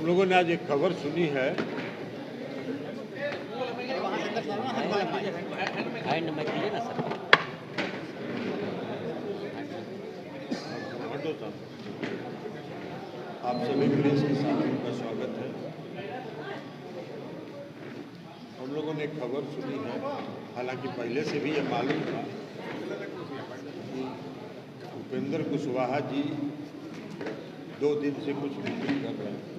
हम लोगों ने आज एक खबर सुनी है आप सभी प्रेस के साथियों का स्वागत है। हम लोगों ने एक खबर सुनी है, हालांकि पहले से भी ये मालूम था कि उपेंद्र कुशवाहा जी 2 दिन से कुछ मीटिंग कर रहे हैं।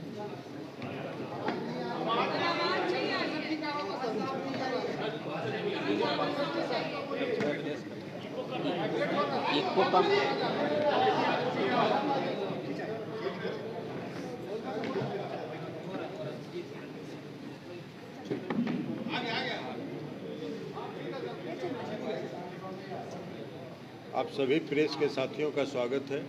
आप सभी प्रेस के साथियों का स्वागत है।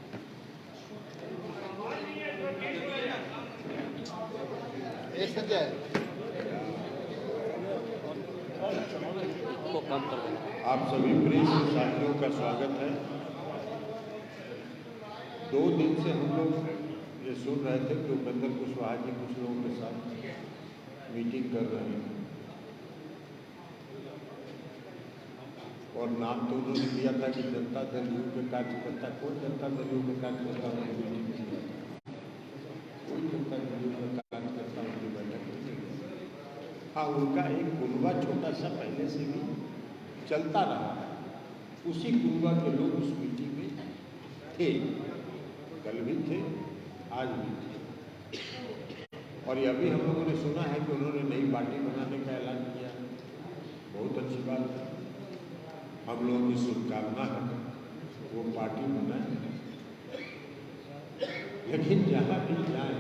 आप सभी प्रेस के साथियों का स्वागत है। 2 दिन से हम लोग ये सुन रहे थे कि उपेंद्र कुशवाहा जी कुछ लोगों के साथ मीटिंग कर रहे हैं और नाम तो उन्होंने दिया था कि जनता दल यू के कार्यकर्ता। कोई जनता दल यू के कार्यकर्ता उनकी मीटिंग नहीं किया, कोई जनता दल यू का कार्यकर्ता उनकी बैठक नहीं किया। हाँ, उनका एक कुनबा छोटा सा पहले से भी चलता रहा है, उसी कुनबा के लोग उस मीटिंग में थे, कल भी थे, आज भी थे। और यह भी हम लोगों ने सुना है कि उन्होंने नई पार्टी बनाने का ऐलान किया। बहुत अच्छी बात है, हम लोगों की शुभकामना है वो पार्टी बनाए, लेकिन जहाँ भी जाए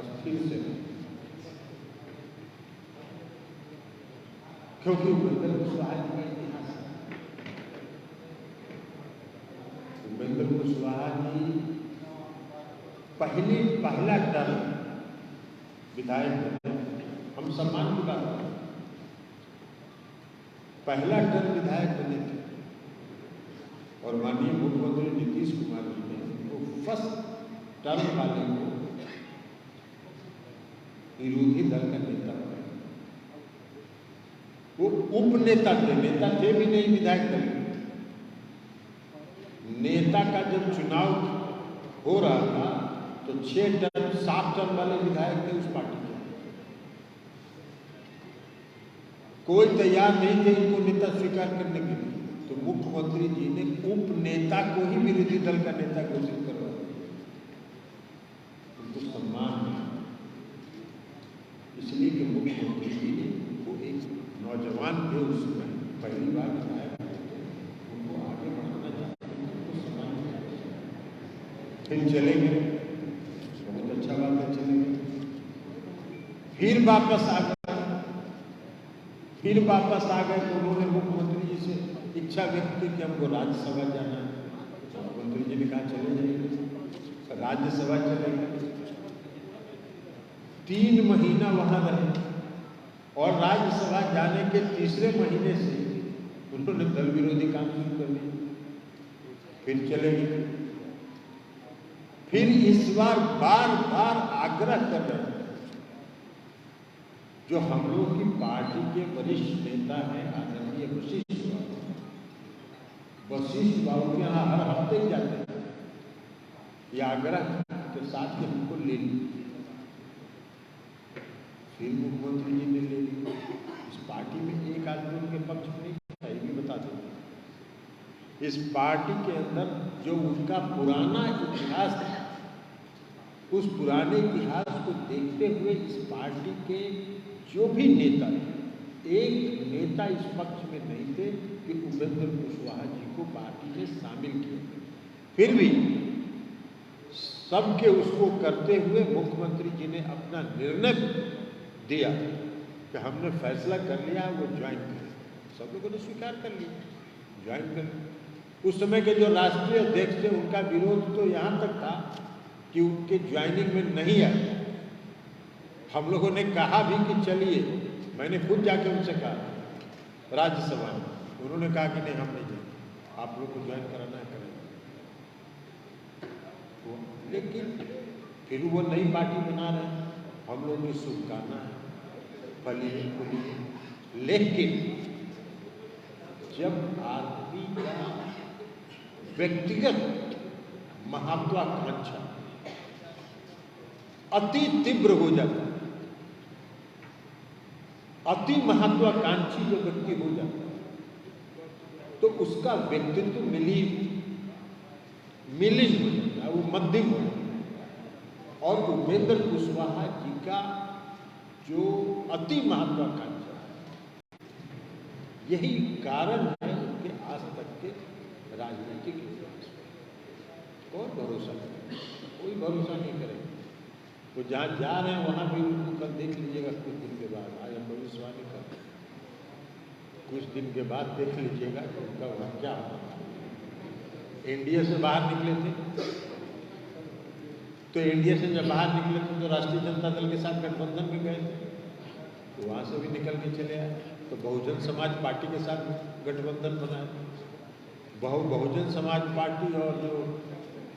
अस्थिर से नहीं, क्योंकि उपेंद्र कुशवाहा जी का इतिहास है। उपेंद्र कुशवाहा जी पहला टर्म विधायक बने, हम सम्मान की बात करें, पहला टर्म विधायक बने थे और माननीय मुख्यमंत्री नीतीश कुमार जी ने वो फर्स्ट टर्म वाले को विरोधी दल का नेता बनाया। वो उपनेता थे, नेता थे भी नहीं विधायक दल। नेता का जब चुनाव हो रहा था तो 6 टर्म 7 टर्म वाले विधायक थे उस पार्टी के, कोई तैयार नहीं थे इनको नेता स्वीकार करने के लिए। तो मुख्यमंत्री जी ने उपनेता को ही विरोधी दल का नेता घोषित करवा दिया। उनको सम्मान है इसलिए कि मुख्यमंत्री जी ने वो एक नौजवान थे, उस समय पहली बार विधायक थे, उनको आगे बढ़ाना चाहते थे, उनको सम्मान दिया। फिर चले गए, बहुत अच्छा बात है, चले गए, फिर वापस आ गए। तो उन्होंने मुख्यमंत्री जी से इच्छा व्यक्त की कि हमको राज्यसभा जाना है। मुख्यमंत्री जी ने कहा चले जाइए, राज्यसभा चले गए। 3 महीना वहां रहे और राज्यसभा जाने के तीसरे महीने से उन्होंने दल विरोधी काम शुरू कर दिया। फिर चले गए, फिर इस बार बार आग्रह कर रहे हैं। जो हम लोग की पार्टी के वरिष्ठ नेता हैं आदरणीय वशिष्ठ बाबू के यहाँ हर हफ्ते ही जाते हैं, यह आग्रह के साथ कि हमको ले लीजिए। फिर मुख्यमंत्री जी ने ले ली। इस पार्टी में एक आदमी उनके पक्ष में नहीं था, ये भी बता दूं। इस पार्टी के अंदर जो उनका पुराना इतिहास था, उस पुराने इतिहास को देखते हुए इस पार्टी के जो भी नेता थे, एक नेता इस पक्ष में नहीं थे कि उपेंद्र कुशवाहा जी को पार्टी में शामिल किया। फिर भी सबके उसको करते हुए मुख्यमंत्री जी ने अपना निर्णय दिया कि हमने फैसला कर लिया वो ज्वाइन करें। सब लोगों ने स्वीकार कर लिया, ज्वाइन करें। उस समय के जो राष्ट्रीय अध्यक्ष थे उनका विरोध तो यहाँ तक था कि उनके ज्वाइनिंग में नहीं आए। हम लोगों ने कहा भी कि चलिए, मैंने खुद जाके उनसे कहा राज्यसभा में, उन्होंने कहा कि नहीं हम नहीं जाएंगे, आप लोग को ज्वाइन कराना है करेंगे। लेकिन फिर वो नई पार्टी बना रहे हैं। हम लोग की शुभकामना है, फलिए फूलिए। लेकिन जब आदमी का व्यक्तिगत महत्वाकांक्षा अति तीव्र हो जाता है, अति महत्वाकांक्षी जो व्यक्ति हो जाता है, तो उसका व्यक्तित्व मिलिन हो जाता है, वो मध्यम हो जाता है। और उपेंद्र कुशवाहा जी का जो अति महत्वाकांक्षा है, यही कारण है उनके आज तक के राजनीतिक इतिहास में। कौन भरोसा करे? कोई भरोसा नहीं करेगा। तो जहाँ जा रहे हैं वहाँ भी उनको कल देख लीजिएगा कुछ दिन के बाद। आज हम भविष्यवाणी कर कुछ दिन के बाद देख लीजिएगा कि उनका वहाँ क्या होगा। एनडीए से बाहर निकले थे, तो एनडीए से जब बाहर निकले थे तो राष्ट्रीय जनता दल के साथ गठबंधन में गए थे, तो वहाँ से भी निकल के चले आए। तो बहुजन समाज पार्टी के साथ गठबंधन बनाया। बहुजन समाज पार्टी और जो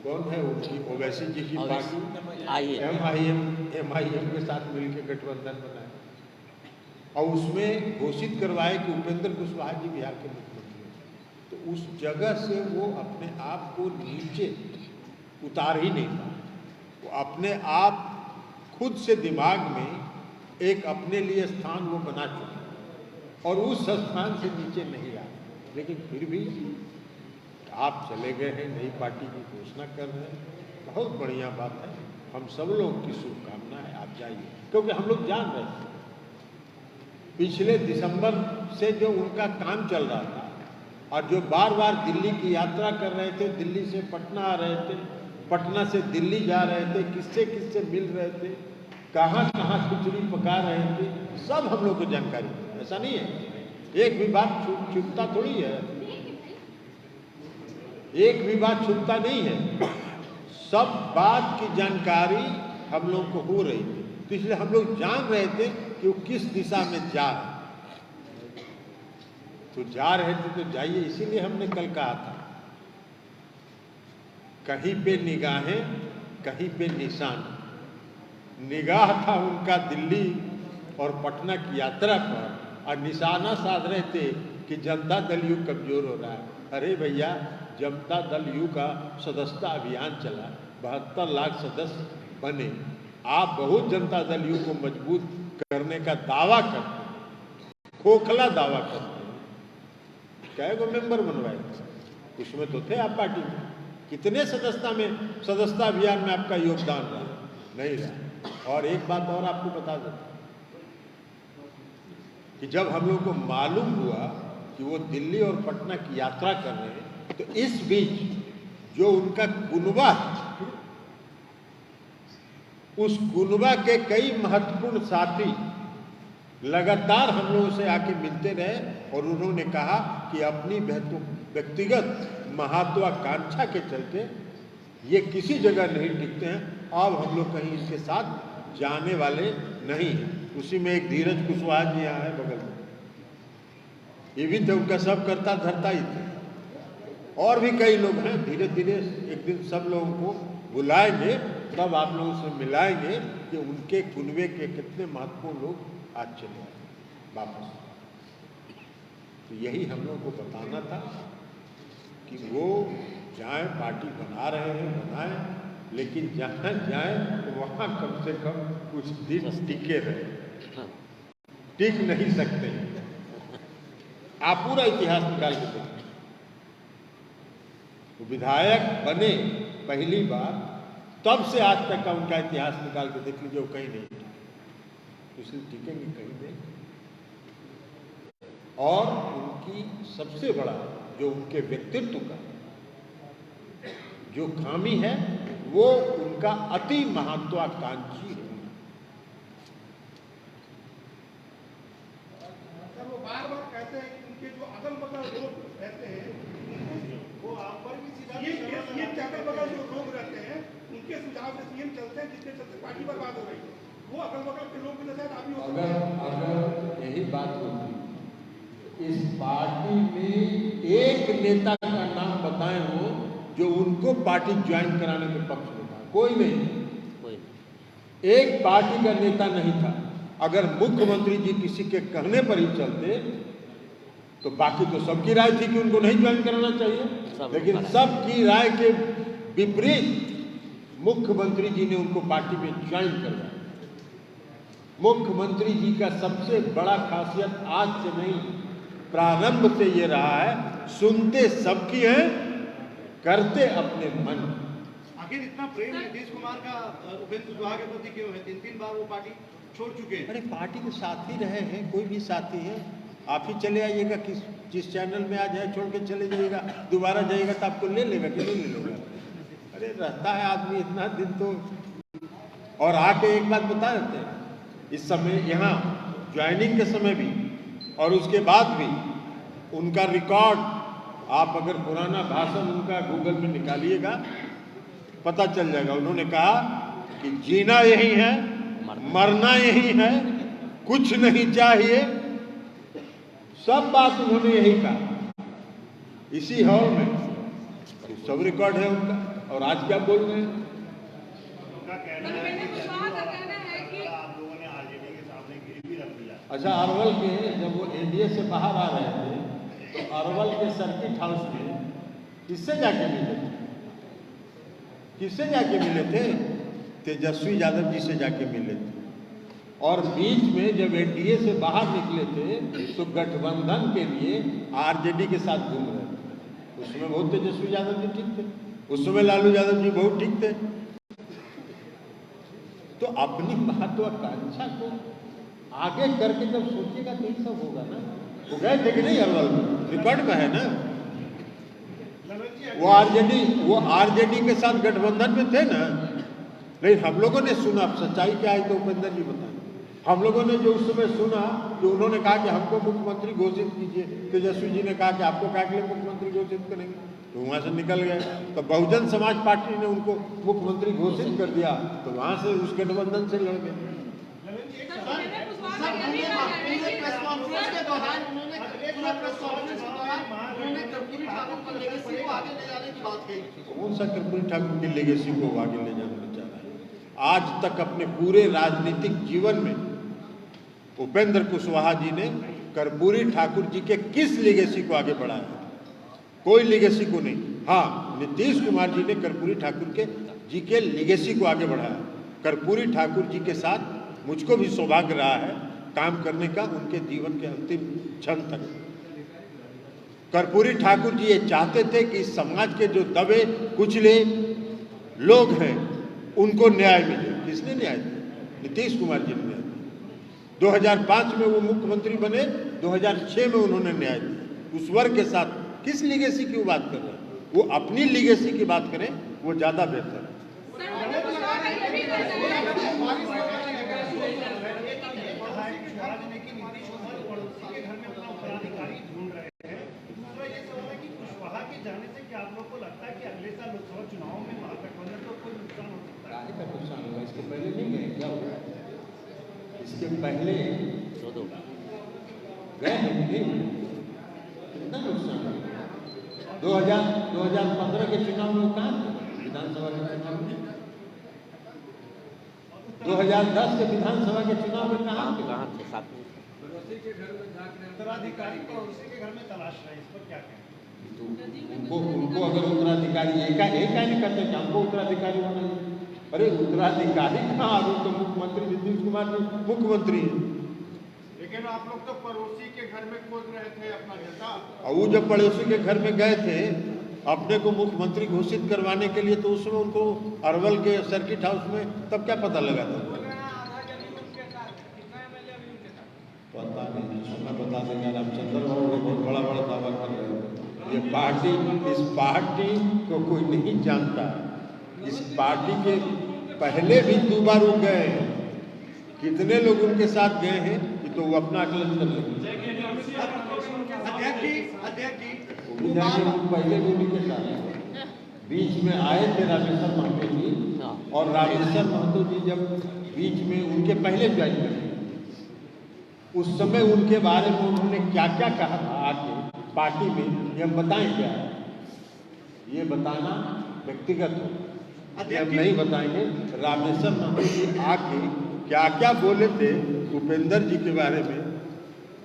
कौन है उनकी ओवैसी जी की पार्टी एमआईएम के साथ मिलकर गठबंधन बनाया, और उसमें घोषित करवाए कि उपेंद्र कुशवाहा जी बिहार के मुख्यमंत्री हैं। तो उस जगह से वो अपने आप को नीचे उतार ही नहीं पाए। वो अपने आप खुद से दिमाग में एक अपने लिए स्थान वो बना चुके और उस स्थान से नीचे नहीं रहा। लेकिन फिर भी आप चले गए हैं, नई पार्टी की घोषणा कर रहे हैं, बहुत बढ़िया बात है। हम सब लोग की शुभकामना है, आप जाइए। क्योंकि हम लोग जान रहे हैं पिछले दिसंबर से जो उनका काम चल रहा था, और जो बार बार दिल्ली की यात्रा कर रहे थे, दिल्ली से पटना आ रहे थे, पटना से दिल्ली जा रहे थे, किससे किससे मिल रहे थे, कहाँ कहाँ खिचड़ी पका रहे थे, सब हम लोग को जानकारी है। ऐसा नहीं है, एक भी बात छुपता थोड़ी है, एक भी बात छुपता नहीं है। सब बात की जानकारी हम लोग को हो रही थी, तो इसलिए हम लोग जान रहे थे कि वो किस दिशा में जा रहे। तो जा रहे थे तो जाइए, इसीलिए हमने कल कहा था कहीं पे निगाहें कहीं पे निशान। निगाह था उनका दिल्ली और पटना की यात्रा पर, और निशाना साध रहे थे कि जनता दल यू कमजोर हो रहा है। अरे भैया, जनता दल यू का सदस्यता अभियान चला, 72 लाख सदस्य बने। आप बहुत जनता दल यू को मजबूत करने का दावा करते हैं, खोखला दावा करते हैं। कै गो मेंबर बनवाए, उसमें तो थे आप पार्टी में। कितने सदस्यता अभियान में आपका योगदान रहा? नहीं रहा। और एक बात और आपको बता देता कि जब हम लोग को मालूम हुआ कि वो दिल्ली और पटना की यात्रा कर रहे हैं, तो इस बीच जो उनका कुनबा है, उस कुनबा के कई महत्वपूर्ण साथी लगातार हम लोगों से आके मिलते रहे, और उन्होंने कहा कि अपनी व्यक्तिगत महत्वाकांक्षा के चलते ये किसी जगह नहीं टिकते हैं, अब हम लोग कहीं इसके साथ जाने वाले नहीं हैं। उसी में एक धीरज कुशवाहा जी यहाँ है बगल में, ये भी तो उनका सब करता धरता ही थे। और भी कई लोग हैं, धीरे धीरे एक दिन सब लोगों को बुलाएंगे, तब आप लोगों से मिलाएंगे कि उनके कुनबे के कितने महत्वपूर्ण लोग आज चले आए वापस। तो यही हम लोगों को बताना था कि वो जाए, पार्टी बना रहे हैं बनाएं, लेकिन जहाँ जाए तो वहाँ कम से कम कुछ दिन टिके रहे। टिक नहीं सकते, आप पूरा इतिहास निकाल के देखिए। तो विधायक बने पहली बार, तब से आज तक का उनका इतिहास निकाल के देख लीजिए, वो कहीं नहीं टिके, इसलिए टिकेंगे कहीं नहीं। और उनकी सबसे बड़ा जो उनके व्यक्तित्व का जो खामी है, वो उनका अति महत्वाकांक्षी है। वो बार बार कहते हैं कि उनके जो अगल बगल लोग रहते हैं, वो आप पर भी ये अगल बगल जो लोग रहते हैं, उनके सुझाव से सीएम चलते हैं, जिसके चलते पार्टी बर्बाद हो रही है। वो अगल बगल के लोग भी अगर यही बात होती, इस पार्टी में एक नेता का नाम बताए हो जो उनको पार्टी ज्वाइन कराने के पक्ष में था, कोई नहीं। एक पार्टी का नेता नहीं था। अगर मुख्यमंत्री जी किसी के कहने पर ही चलते तो बाकी तो सबकी राय थी कि उनको नहीं ज्वाइन करना चाहिए, लेकिन सबकी राय के विपरीत मुख्यमंत्री जी ने उनको पार्टी में ज्वाइन करवाया। मुख्यमंत्री जी का सबसे बड़ा खासियत आज से नहीं, प्रारंभ से ये रहा है, सुनते सबकी है, करते अपने मन। आखिर इतना प्रेम नीतीश कुमार का उपेंद्र कुशवाहा के प्रति क्यों है? 3 बार वो पार्टी छोड़ चुके हैं। अरे पार्टी के साथ ही रहे हैं, कोई भी साथी है, आप ही चले आइएगा, जिस चैनल में आ जाए छोड़ के चले जाइएगा, दोबारा जाइएगा तो आपको ले लेगा कि नहीं ले लेगा? अरे रहता है आदमी इतना दिन तो। और आके एक बात बता देते हैं, इस समय यहाँ ज्वाइनिंग के समय भी और उसके बाद भी उनका रिकॉर्ड, आप अगर पुराना भाषण उनका गूगल में निकालिएगा पता चल जाएगा। उन्होंने कहा कि जीना यही है, मरना यही है, कुछ नहीं चाहिए, सब बात उन्होंने यही कहा इसी हॉल में। सब रिकॉर्ड है उनका। और आज क्या बोल रहे हैं? आप लोगों ने आरजेडी के सामने गिरवी रख दिया। अच्छा, अरवल के जब वो एनडीए से बाहर आ रहे थे तो अरवल के सर्किट हाउस में किससे जाके मिले थे? किससे जाके मिले थे? तेजस्वी यादव जी से जाके मिले थे। और बीच में जब एनडीए से बाहर निकले थे तो गठबंधन के लिए आरजेडी के साथ घूम रहे थे। उस समय बहुत तेजस्वी यादव जी ठीक थे, उस समय लालू यादव जी बहुत ठीक थे। तो अपनी महत्वाकांक्षा को आगे करके जब सोचिएगा तो ही सब होगा ना। वो गए थे कि नहीं अरवल में? रिकॉर्ड में है ना। वो आरजेडी के साथ गठबंधन में थे ना। नहीं, हम लोगों ने सुना, सच्चाई क्या है तो उपेंद्र जी बताएं। हम लोगों ने जो उस समय सुना कि उन्होंने कहा कि हमको मुख्यमंत्री घोषित कीजिए, तेजस्वी जी ने कहा कि आपको क्या के लिए मुख्यमंत्री घोषित करेंगे, तो वहां से निकल गए। तो बहुजन समाज पार्टी ने उनको मुख्यमंत्री घोषित कर दिया, तो वहां से उस गठबंधन से लड़ गए। कौन सा कर्पूरी ठाकुर की लेगेसी को आगे ले जाना चाह रहा है? आज तक अपने पूरे राजनीतिक जीवन में उपेंद्र कुशवाहा जी ने कर्पूरी ठाकुर जी के किस लेगेसी को आगे बढ़ाया? कोई लेगेसी को नहीं। हाँ, नीतीश कुमार जी ने कर्पूरी ठाकुर जी के लेगेसी को आगे बढ़ाया। कर्पूरी ठाकुर जी के साथ मुझको भी सौभाग्य रहा है काम करने का, उनके जीवन के अंतिम क्षण तक। कर्पूरी ठाकुर जी ये चाहते थे कि इस समाज के जो दबे कुचले लोग हैं उनको न्याय मिले। किसने न्याय दिया? नीतीश कुमार जी ने न्याय दिया। 2005 में वो मुख्यमंत्री बने, 2006 में उन्होंने न्याय दिया। उस वर्ग के साथ किस लीगेसी की बात कर रहे हैं? वो अपनी लीगेसी की बात करें, वो ज्यादा बेहतर है। जाने से क्या आप लोग को लगता है कि अगले साल लोकसभा चुनाव में महागठबंधन को कोई नुकसान हो सकता है? का नुकसान होगा? इसके पहले नहीं गए क्या हुआ? इसके पहले गए हैं कि नहीं? कितना नुकसान हुआ? 2015 के चुनाव में कहाँ थे? विधानसभा के चुनाव में 2010 के विधानसभा के चुनाव में कहाँ थे? उत्तराधिकारी को उसी के घर में तलाश रहे, इस पर क्या कहें? तो उनको अगर उत्तराधिकारी एक नहीं करते, हमको उत्तराधिकारी होना है। अरे उत्तराधिकारी कहाँ? अभी तो मुख्यमंत्री नीतीश कुमार जी मुख्यमंत्री है। लेकिन आप लोग तो पड़ोसी के घर में खोज रहे थे अपना नेता। और वो जब पड़ोसी के घर में गए थे अपने को मुख्यमंत्री घोषित करवाने के लिए, तो उसमें उनको अरवल के सर्किट हाउस में तब क्या पता लगा था? पता नहीं, मैं बता देंगे। रामचंद्र बाबू बहुत बड़ा दावा कर रहे हैं। ये पार्टी, इस पार्टी को कोई नहीं जानता। इस पार्टी के पहले भी 2 बार वो गए हैं। कितने लोग उनके साथ गए हैं कि तो वो अपना आकलन कर लेंगे। पहले भी उनके साथ बीच में आए थे रामेश्वर महतो जी, और रामेश्वर महतो जी जब बीच में उनके पहले ज्वाइन करे, उस समय उनके बारे में उन्होंने क्या क्या कहा था आके पार्टी में, ये हम बताएं क्या? ये बताना व्यक्तिगत हो, ये हम नहीं बताएंगे। रामेश्वर मंत्री जी आके क्या क्या बोले थे उपेंद्र जी के बारे में,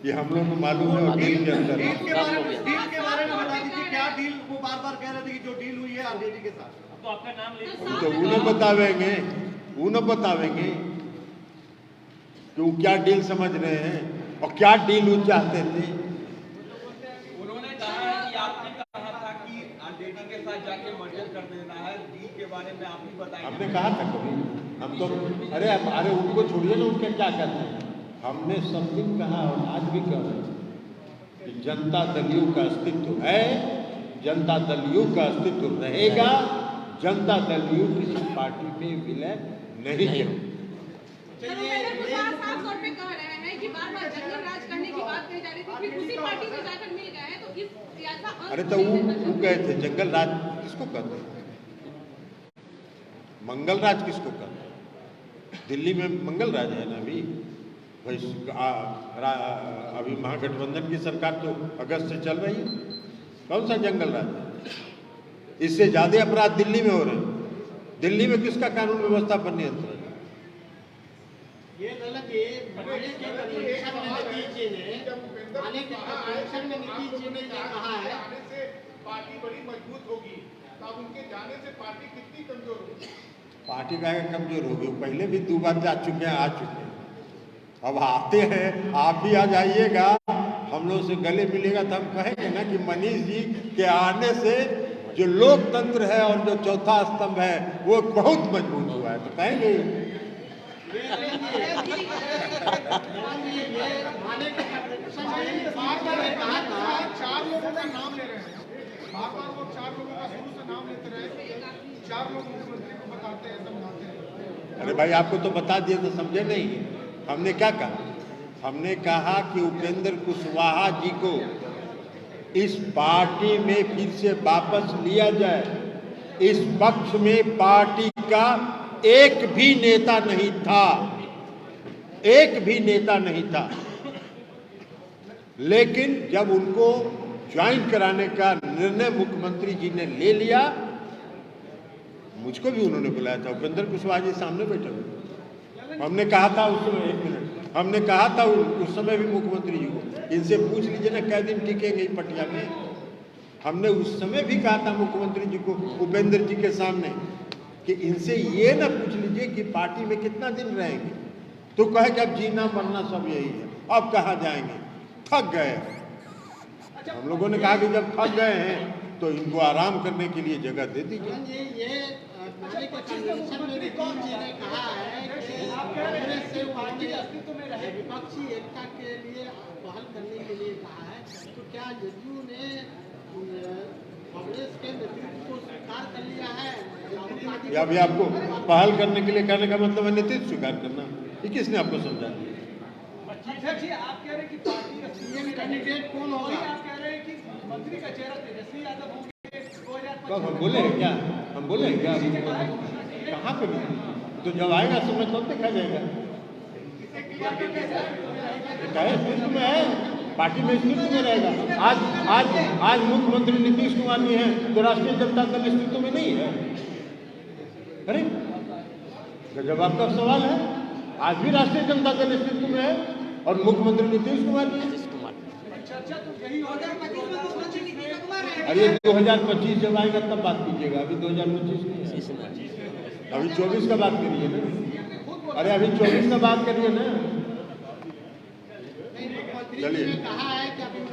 ये हम लोग को मालूम है। और डील के अंदर डील के बारे में बता दीजिए, क्या डील? वो बार बार कह रहे थे कि जो डील हुई है आरजेडी के साथ। तो आपका नाम ले तो उन्हें बतावेंगे, उन्हें बतावेंगे कि वो क्या डील समझ रहे हैं और क्या डील वो चाहते थे। उन्होंने कहा है कि आपने कहा था कि आरजेडी के साथ जाके मर्जर कर देना है। डील के बारे में आप ही बताएंगे। हमने कहा था कभी? हम तो अरे उनको छोड़िए ना, उनके क्या कहते हैं। हमने सब दिन कहा और आज भी कह रहे हैं कि जनता दलियों का अस्तित्व है, जनता दलियों का अस्तित्व रहेगा, जनता दलियों किसी पार्टी में विलय नहीं करेगी। साफ तौर पे कह रहे हैं कि बार-बार जंगल राज करने की बात कही जा रही थी, फिर उसी पार्टी में जाकर मिल गए हैं, तो इस सियासत। अरे तो वो गए थे। जंगल राज किसको कहते हैं? मंगल राज किसको कहते हैं? दिल्ली में मंगल राज है ना अभी भाई। अभी महागठबंधन की सरकार तो अगस्त से चल रही है। कौन सा जंगल राज है? इससे ज्यादा अपराध दिल्ली में हो रहे हैं। दिल्ली में किसका कानून व्यवस्था पर नियंत्रण? ये गलत है। नीतीश जी ने कहा है पार्टी बड़ी मजबूत होगी, तब उनके जाने से पार्टी कितनी कमजोर होगी? पार्टी का कमजोर होगी? पहले भी 2 बार जा चुके हैं, आ चुके हैं। अब आते हैं, आप भी आ जाइएगा, हम लोग से गले मिलेगा तो हम कहेंगे ना कि मनीष जी के आने से जो लोकतंत्र है और जो चौथा स्तंभ है वो बहुत मजबूत हुआ है, तो कहेंगे। चार लोगों का नाम ले रहे हैं, बार-बार वो 4 लोगों का शुरू से नाम लेते रहे। 4 लोग मुख्यमंत्री को बताते हैं, समझाते हैं। अरे भाई आपको तो बता दिए तो समझे नहीं। हमने क्या कहा? हमने कहा कि उपेंद्र कुशवाहा जी को इस पार्टी में फिर से वापस लिया जाए। इस पक्ष में पार्टी का एक भी नेता नहीं था, एक भी नेता नहीं था। लेकिन जब उनको ज्वाइन कराने का निर्णय मुख्यमंत्री जी ने ले लिया, मुझको भी उन्होंने बुलाया था। उपेंद्र कुशवाहा जी सामने बैठे हुए। हमने कहा था उस समय, 1 मिनट, हमने कहा था उस समय भी मुख्यमंत्री जी को, इनसे पूछ लीजिए ना कै दिन टिकेंगे पटिया में। हमने उस समय भी कहा था मुख्यमंत्री जी को, उपेंद्र जी के सामने, कि इनसे ये ना पूछ लीजिए कि पार्टी में कितना दिन रहेंगे। तो कहे कि अब जीना मरना सब यही है, अब कहाँ जाएंगे, थक गए। हम लोगों ने कहा कि जब थक गए हैं तो इनको आराम करने के लिए जगह दे दीजिए। ये कन्वेंशन में नीतीश जी ने कहा है कि कांग्रेस से विपक्षी एकता के लिए पहल करने के लिए कहा है। तो क्या जदयू ने कांग्रेस के नेतृत्व को स्वीकार कर लिया है? या अभी आपको पहल करने के लिए कहने का मतलब है नीतीश स्वीकार करना? ये किसने आपको समझा? जी आप कह रहे हैं कि पार्टी का सीएम कैंडिडेट कौन होगा? आप कह रहे हैं कि मंत्री का चेहरा तेजस्वी यादव होंगे 2025। कब हम बोले हैं क्या? हम बोले हैं क्या? कहाँ पे? तो जब आएगा समय तब देखा जाएगा। स्थिति में है, पार्टी में स्थिति में रहेगा। आज मुख्यमंत्री नीतीश कुमार जी हैं तो राष्ट्रीय जनता दल स्थिति में नहीं है। अरे गजब आपका सवाल है। आज भी राष्ट्रीय जनता दल स्थिति में है और मुख्यमंत्री नीतीश कुमार जी हैं। चर्चा तो यही हो रहा है। अरे 2025 जब आएगा तब बात कीजिएगा, अभी 2025 नहीं है। अभी 24 का बात करिए ना। अरे अभी 24 का बात करिए ना। चलिए,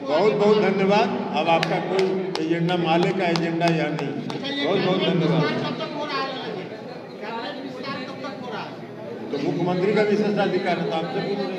बहुत बहुत धन्यवाद। अब आपका कोई एजेंडा, माले का एजेंडा या नहीं, बहुत बहुत धन्यवाद। तो मुख्यमंत्री का विशेषाधिकार है तो आपसे पूछ रहे हैं।